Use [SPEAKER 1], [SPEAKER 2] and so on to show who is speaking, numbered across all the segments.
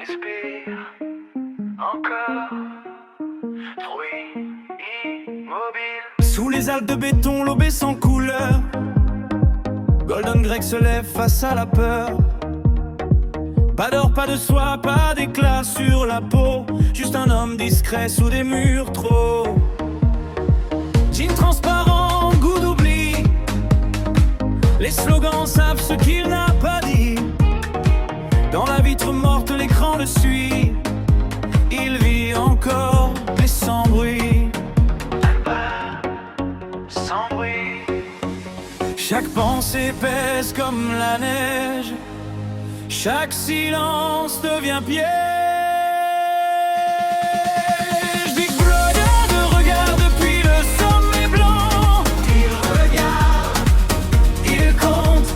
[SPEAKER 1] respire encore, fruit immobile.
[SPEAKER 2] Sous les Alpes de béton, l'aube est sans couleur. Golden Greg se lève face à la peur. Pas d'or, pas de soie, pas d'éclat sur la peau. Juste un homme discret sous des murs trop. Jean transparent, goût d'oubli. Les slogans savent ce qu'il n'a pas dit. Dans la vitre morte, l'écran le suit. Il vit encore, mais sans bruit.
[SPEAKER 1] Sans bruit.
[SPEAKER 2] Chaque pensée pèse comme la neige. Chaque silence devient piège. Big Brother te regarde depuis le sommet blanc.
[SPEAKER 1] Il regarde,
[SPEAKER 2] Il compte,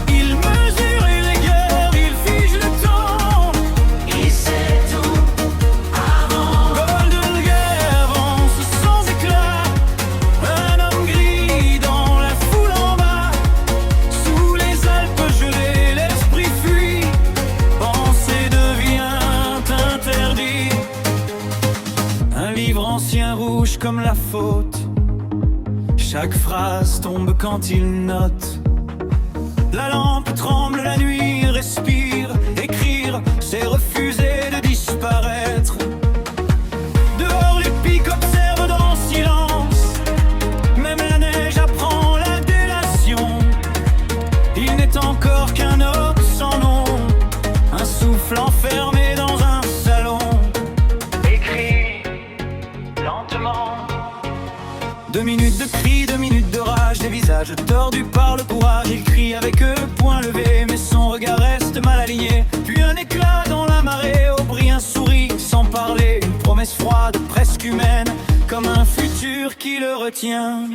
[SPEAKER 2] il mesure les guerres, il fige le temps.
[SPEAKER 1] il sait tout avant.
[SPEAKER 2] Golden Gate avance sans éclat. Un homme gris dans la foule en bas. Sous les Alpes gelées, l'esprit fuit. Penser devient interdit. Un livre ancien rouge comme la faute. Chaque phrase tombe quand il note. La lampe tremble, la nuit respire. Écrire, c'est refuser de disparaître. Dehors les pics observent dans silence. Même la neige apprend la délation. Il n'est encore qu'un homme sans nom. Un souffle enfermé dans un salon.
[SPEAKER 1] Écrit lentement.
[SPEAKER 2] 2 minutes de cris, 2 minutes de rage. Des visages tordus par le courage. Il crie avec eux, poing levé. Mais son regard reste mal aligné. Puis un éclat dans la marée. Au bris un sourire sans parler. Une promesse froide, presque humaine. Comme un futur qui le retient.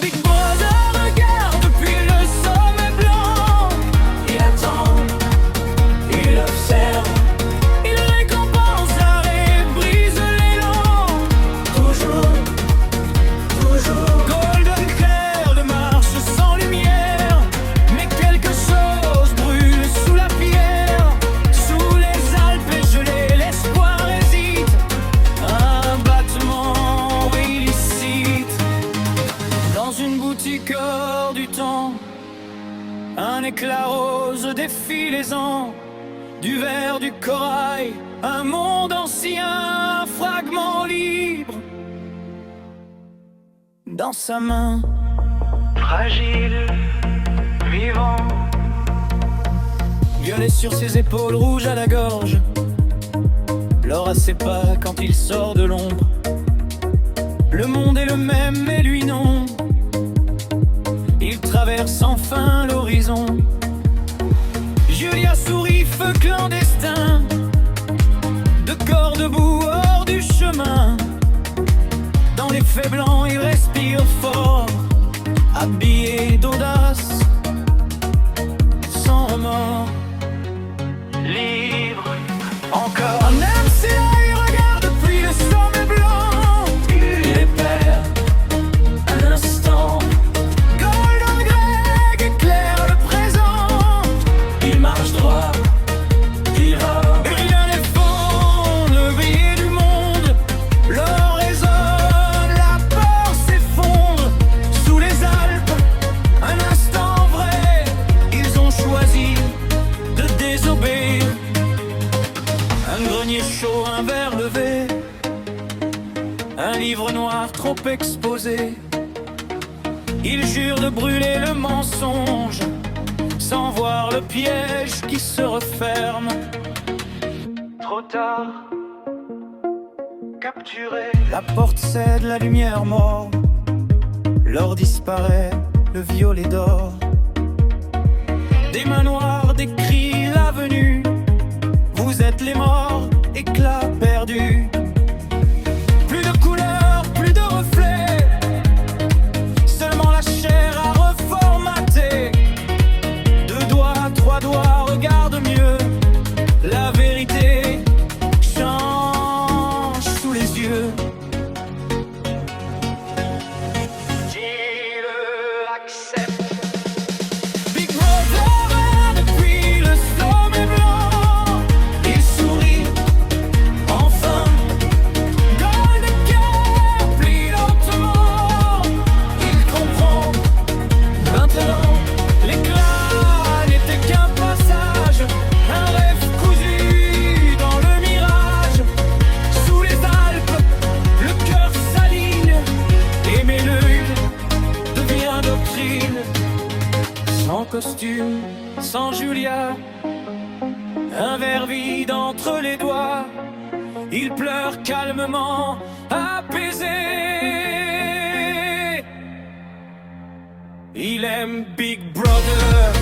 [SPEAKER 2] Big Brother regarde depuis le sommet blanc.
[SPEAKER 1] Il attend, il observe.
[SPEAKER 2] Il récompense l'arrêt, brise l'élan.
[SPEAKER 1] Toujours, toujours.
[SPEAKER 2] Golden clair de marche sans lumière. Mais quelque chose brûle sous la pierre. Sous les Alpes et gelées, l'espoir hésite. Un battement illicite. Dans une boutique hors du temps. Un éclat rose défie les ans. Du verre, du corail, un monde ancien, un fragment libre. Dans sa main,
[SPEAKER 1] Fragile, vivant.
[SPEAKER 2] violet sur ses épaules, rouge à la gorge. L'or à ses pas quand il sort de l'ombre. Le monde est le même, mais lui non. Il traverse enfin l'horizon. Julia sourit, feu clandestin. De corps debout hors du chemin. Dans les faits blancs, il respire fort. Habillé d'audace, sans remords.
[SPEAKER 1] Libre, encore.
[SPEAKER 2] Un homme, c'est là, il regarde depuis le sommet blanc.
[SPEAKER 1] Il les perd, un instant.
[SPEAKER 2] Golden Greg éclaire le présent.
[SPEAKER 1] Il marche droit, dira.
[SPEAKER 2] Rien n'effondre le billet du monde. L'or résonne, la peur s'effondre. Sous les Alpes, un instant vrai. Ils ont choisi de désobéir. Un grenier chaud, un verre levé. Un livre noir trop exposé. Ils jurent de brûler le mensonge. Sans voir le piège qui se referme.
[SPEAKER 1] Trop tard, capturé.
[SPEAKER 2] La porte cède, la lumière mord. L'or disparaît, le violet d'or. Des mains noires décrient l'avenue. Vous êtes les morts, éclats perdus. Plus de couleurs, plus de reflets. Seulement la chair à reformater. 2 doigts, 3 doigts, regarde mieux. La vérité change sous les yeux.
[SPEAKER 1] Dis-le, accepte.
[SPEAKER 2] Big Brother depuis le sommet blanc. Il un verre vide entre les doigts. Il pleure calmement, apaisé. Il aime Big Brother.